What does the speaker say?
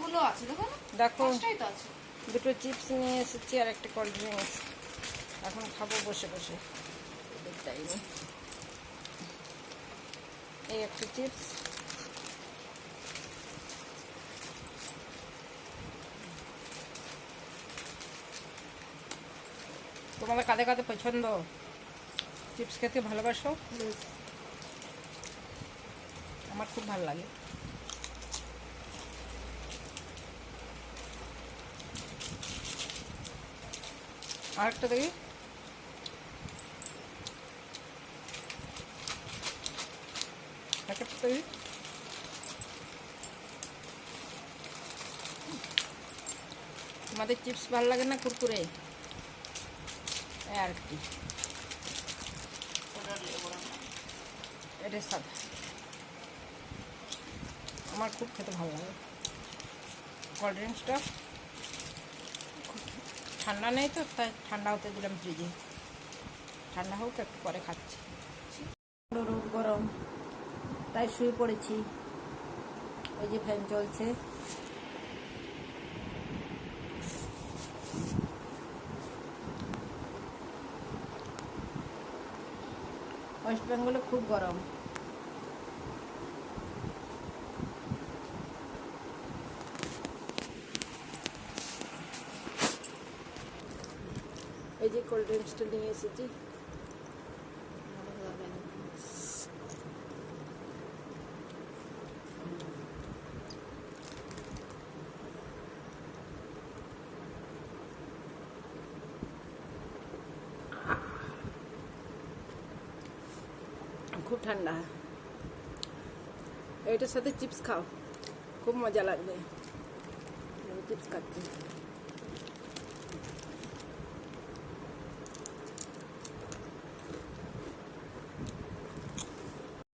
গুলো আছে দেখো না, দেখো পাঁচটাই তো আছে। দুটো চিপস নিয়ে এসেছি আর একটা কোল্ড ড্রিঙ্কস। এখন খাবো বসে বসে, টাইমে। এই একটা চিপস, তোমাদের কাঁধে কাঁধে পছন্দ? চিপস খেতে ভালোবাসো? আমার খুব ভালো লাগে। আরেকটা দেখি, প্যাকেটটা দেখি। তোমাদের চিপস ভালো লাগে না কুরকুরে? আর কি, এটা সাদা। আমার খুব খেতে ভালো লাগে। কোল্ড ড্রিঙ্কসটা ঠান্ডা নেই তো, তাই ঠান্ডা হতে দিলাম ফ্রিজে। ঠান্ডা হোক, একটু পরে খাচ্ছি। রোদ গরম, তাই শুয়ে পড়েছি। এই যে ফ্যান চলছে। ওয়েস্ট বেঙ্গলে খুব গরম। এই যে কোল্ড ড্রিঙ্কসটা নিয়ে এসেছি। খুব ঠান্ডা। এইটার সাথে চিপস খাও, খুব মজা লাগবে। চিপস খাচ্ছি।